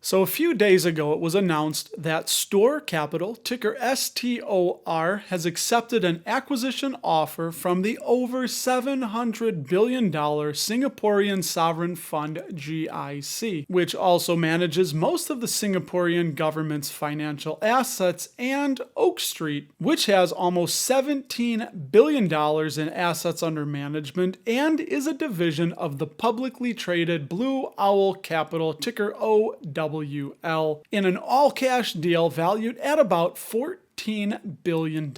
So a few days ago, it was announced that STOR Capital, ticker STOR, has accepted an acquisition offer from the over $700 billion Singaporean sovereign fund GIC, which also manages most of the Singaporean government's financial assets, and Oak Street, which has almost $17 billion in assets under management and is a division of the publicly traded Blue Owl Capital, ticker OWL, in an all-cash deal valued at about $14 billion.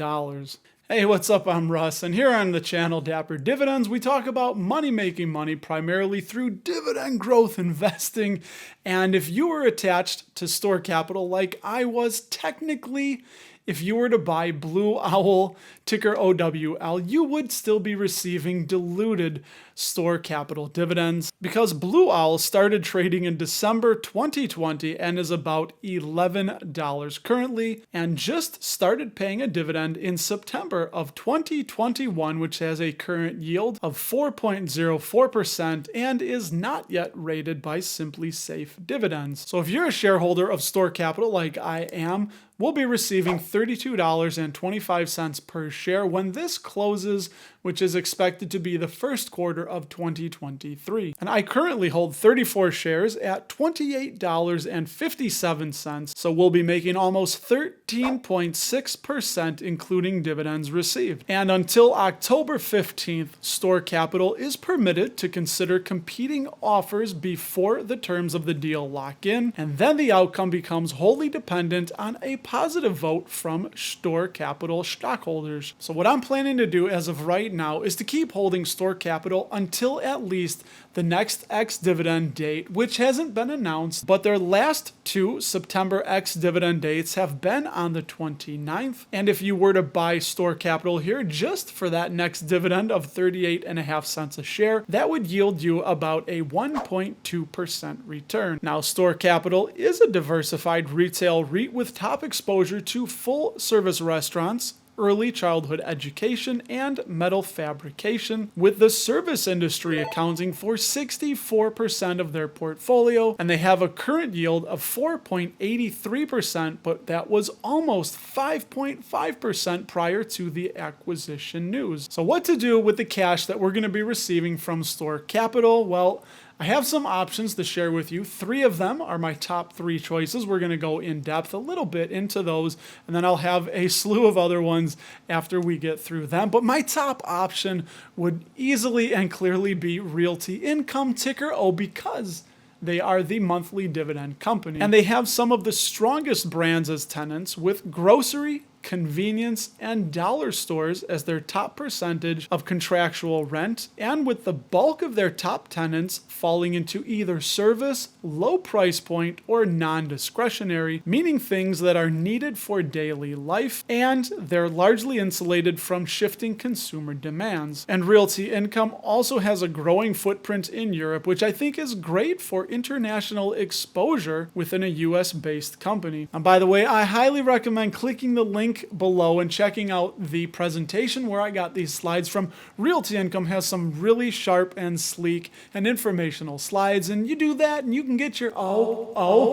Hey, what's up? I'm Russ, and here on the channel Dapper Dividends, we talk about making money primarily through dividend growth investing. And if you were attached to STOR Capital like I was, technically, if you were to buy Blue Owl, ticker OWL, you would still be receiving diluted STOR Capital dividends because Blue Owl started trading in December 2020 and is about $11 currently, and just started paying a dividend in September of 2021, which has a current yield of 4.04% and is not yet rated by Simply Safe Dividends. So if you're a shareholder of STOR Capital like I am, we'll be receiving $32.25 per share when this closes, which is expected to be the first quarter of 2023. And I currently hold 34 shares at $28.57, so we'll be making almost 13.6% including dividends received. And until October 15th, STOR Capital is permitted to consider competing offers before the terms of the deal lock in, and then the outcome becomes wholly dependent on a positive vote from STOR Capital stockholders. So what I'm planning to do as of right now is to keep holding STOR Capital until at least the next ex-dividend date, which hasn't been announced, but their last two September ex-dividend dates have been on the 29th. And if you were to buy STOR Capital here just for that next dividend of 38.5 cents a share, that would yield you about a 1.2% return. Now, STOR Capital is a diversified retail REIT with top exposure to full-service restaurants, early childhood education, and metal fabrication, with the service industry accounting for 64% of their portfolio, and they have a current yield of 4.83%, but that was almost 5.5% prior to the acquisition news. So what to do with the cash that we're going to be receiving from STOR Capital? Well, I have some options to share with you. 3 of them are my top 3 choices. We're going to go in depth a little bit into those, and then I'll have a slew of other ones after we get through them. But my top option would easily and clearly be Realty Income, ticker O, because they are the monthly dividend company. And they have some of the strongest brands as tenants, with grocery, convenience, and dollar stores as their top percentage of contractual rent, and with the bulk of their top tenants falling into either service, low price point, or non-discretionary, meaning things that are needed for daily life, and they're largely insulated from shifting consumer demands. And Realty Income also has a growing footprint in Europe, which I think is great for international exposure within a US-based company. And by the way, I highly recommend clicking the link below and checking out the presentation where I got these slides from. Realty Income has some really sharp and sleek and informational slides, and you do that and you can get your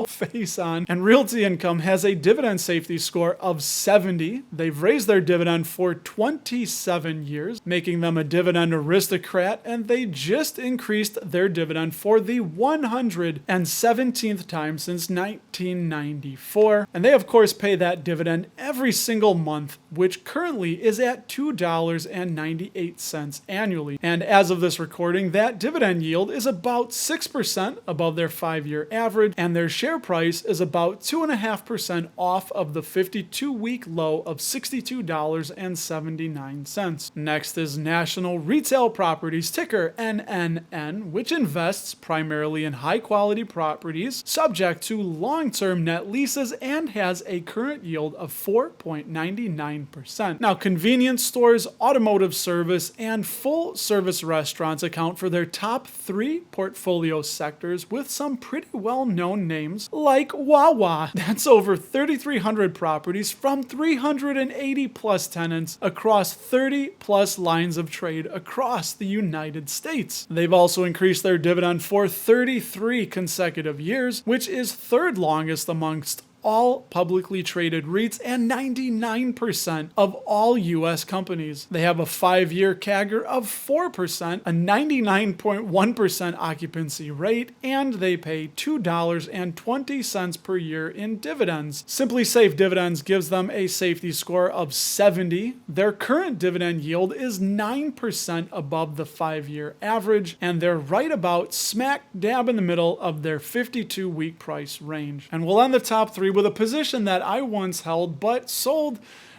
face on. And Realty Income has a dividend safety score of 70. They've raised their dividend for 27 years, making them a dividend aristocrat, and they just increased their dividend for the 117th time since 1994. And they of course pay that dividend every single month, which currently is at $2.98 annually. And as of this recording, that dividend yield is about 6% above their 5-year average, and their share price is about 2.5% off of the 52-week low of $62.79. Next is National Retail Properties, ticker NNN, which invests primarily in high-quality properties subject to long-term net leases and has a current yield of 4.8%. 4.99%. Now, convenience stores, automotive service, and full-service restaurants account for their top 3 portfolio sectors, with some pretty well-known names like Wawa. That's over 3,300 properties from 380 plus tenants across 30 plus lines of trade across the United States. They've also increased their dividend for 33 consecutive years, which is third longest amongst all publicly traded REITs and 99% of all U.S. companies. They have a 5-year CAGR of 4%, a 99.1% occupancy rate, and they pay $2.20 per year in dividends. Simply Safe Dividends gives them a safety score of 70. Their current dividend yield is 9% above the 5-year average, and they're right about smack dab in the middle of their 52-week price range. And we'll end the top 3 with a position that I once held but sold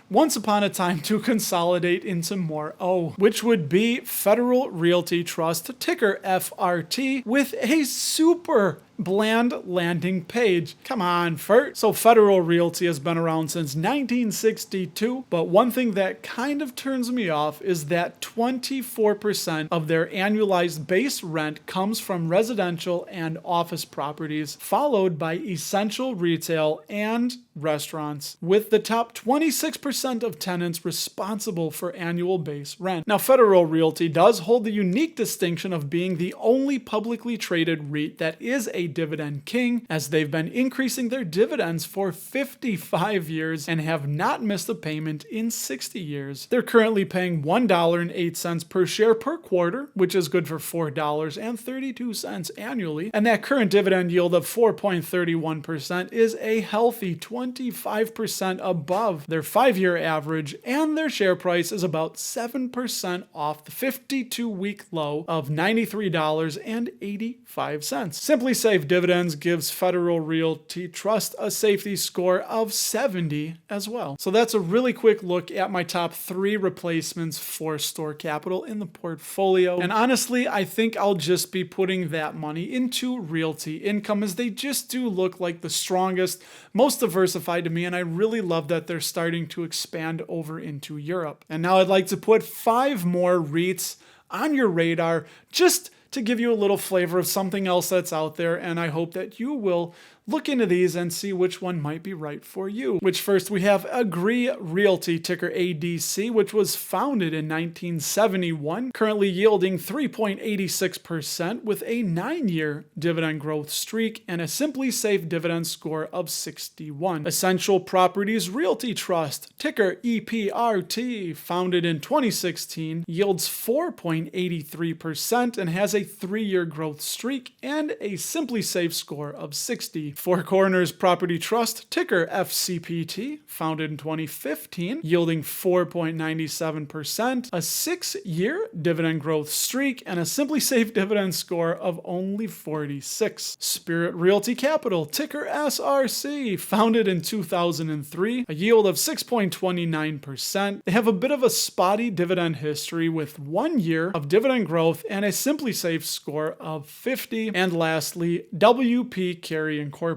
once upon a time to consolidate into more O, which would be Federal Realty Trust, ticker FRT, with a super bland landing page. Come on, Fert. So Federal Realty has been around since 1962, but one thing that kind of turns me off is that 24% of their annualized base rent comes from residential and office properties, followed by essential retail and restaurants, with the top 26% of tenants responsible for annual base rent. Now, Federal Realty does hold the unique distinction of being the only publicly traded REIT that is a dividend king, as they've been increasing their dividends for 55 years and have not missed a payment in 60 years. They're currently paying $1.08 per share per quarter, which is good for $4.32 annually, and that current dividend yield of 4.31% is a healthy 25% above their 5-year average, and their share price is about 7% off the 52-week low of $93.85. Simply Safe Dividends gives Federal Realty Trust a safety score of 70 as well. So that's a really quick look at my top 3 replacements for STOR Capital in the portfolio. And honestly, I think I'll just be putting that money into Realty Income, as they just do look like the strongest, most diversified to me, and I really love that they're starting to expand over into Europe. And now I'd like to put 5 more REITs on your radar, just to give you a little flavor of something else that's out there, and I hope that you will look into these and see which one might be right for you. Which first we have Agree Realty, ticker ADC, which was founded in 1971, currently yielding 3.86% with a 9-year dividend growth streak and a Simply Safe dividend score of 61. Essential Properties Realty Trust, ticker EPRT, founded in 2016, yields 4.83% and has a 3-year growth streak and a Simply Safe score of 60. Four Corners Property Trust, ticker FCPT, founded in 2015, yielding 4.97%, a 6-year dividend growth streak, and a Simply Safe dividend score of only 46. Spirit Realty Capital, ticker SRC, founded in 2003, a yield of 6.29%. They have a bit of a spotty dividend history with 1 year of dividend growth and a Simply Safe score of 50. And lastly, WP Carey Incorporated,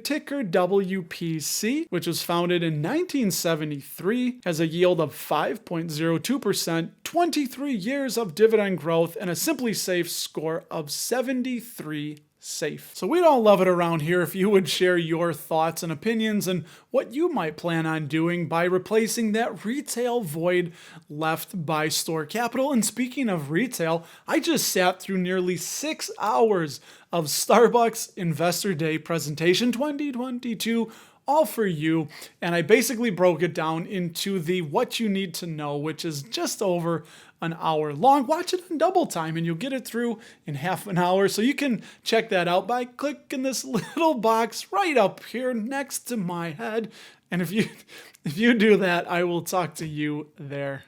ticker WPC, which was founded in 1973, has a yield of 5.02%, 23 years of dividend growth, and a Simply Safe score of 73. Safe. So we don't love it around here if you would share your thoughts and opinions and what you might plan on doing by replacing that retail void left by STOR Capital. And speaking of retail, I just sat through nearly 6 hours of Starbucks Investor Day presentation 2022, all for you, and I basically broke it down into the what you need to know, which is just over an hour long. Watch it in double time and you'll get it through in half an hour. So you can check that out by clicking this little box right up here next to my head. And if you do that, I will talk to you there.